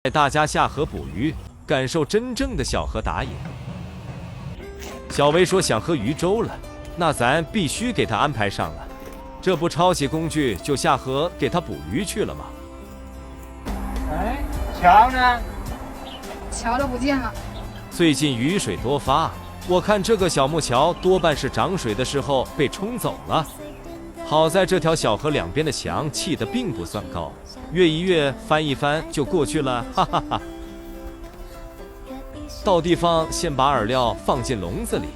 带大家下河捕鱼，感受真正的小河打野。小维说想喝鱼粥了，那咱必须给他安排上了。这不抄起工具就下河给他捕鱼去了吗？哎，桥呢？桥都不见了。最近雨水多发，我看这个小木桥多半是涨水的时候被冲走了。好在这条小河两边的墙砌得并不算高，跃一跃，翻一翻就过去了，哈哈哈。到地方先把饵料放进笼子里。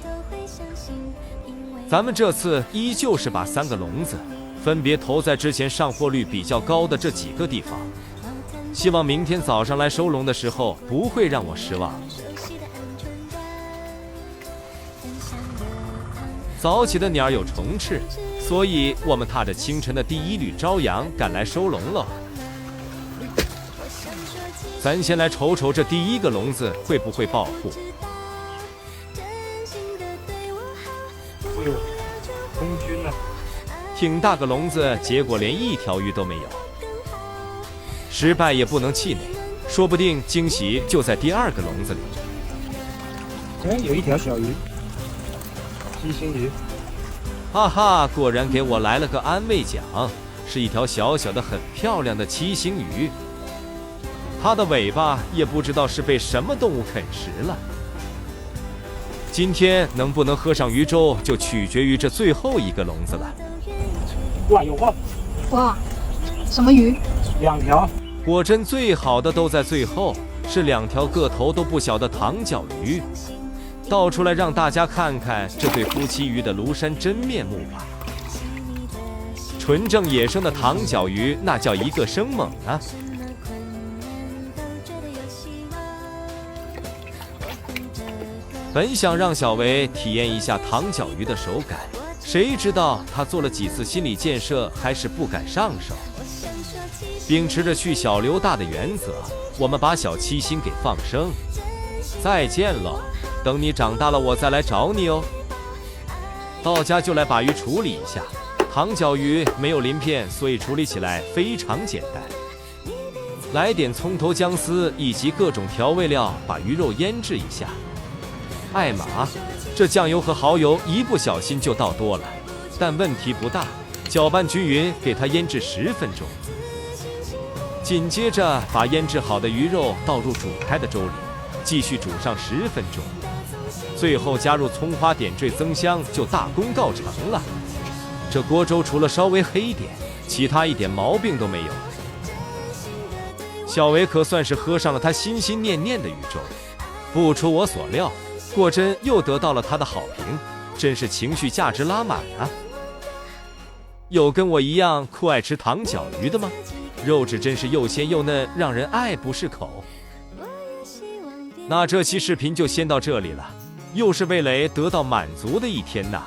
咱们这次依旧是把3个笼子分别投在之前上货率比较高的这几个地方，希望明天早上来收笼的时候不会让我失望。早起的鸟有虫吃，所以我们踏着清晨的第一缕朝阳赶来收笼了。咱先来瞅瞅这第1个笼子会不会爆户。哎呦，空军了！挺大个笼子，结果连1条鱼都没有。失败也不能气馁，说不定惊喜就在第2个笼子里。哎，有一条小鱼，鸡心鱼。哈哈，果然给我来了个安慰奖，是一条小小的很漂亮的七星鱼。它的尾巴也不知道是被什么动物啃食了。今天能不能喝上鱼粥，就取决于这最后1个笼子了。哇，有货！哇，什么鱼2条。果真最好的都在最后，是2条个头都不小的糖角鱼。倒出来让大家看看这对夫妻鱼的庐山真面目吧。纯正野生的糖角鱼，那叫一个生猛啊！本想让小维体验一下糖角鱼的手感，谁知道他做了几次心理建设，还是不敢上手。秉持着去小留大的原则，我们把小七星给放生。再见了，等你长大了，我再来找你哦。到家就来把鱼处理一下。糖角鱼没有鳞片，所以处理起来非常简单。来点葱头、姜丝以及各种调味料，把鱼肉腌制一下。艾玛，这酱油和蚝油一不小心就倒多了，但问题不大，搅拌均匀，给它腌制10分钟。紧接着把腌制好的鱼肉倒入煮开的粥里，继续煮上10分钟，最后加入葱花点缀增香，就大功告成了。这锅粥除了稍微黑点，其他一点毛病都没有。小维可算是喝上了他心心念念的鱼粥，不出我所料，果真又得到了他的好评，真是情绪价值拉满啊！有跟我一样酷爱吃糖角鱼的吗？肉质真是又鲜又嫩，让人爱不释口。那这期视频就先到这里了，又是味蕾得到满足的一天呐！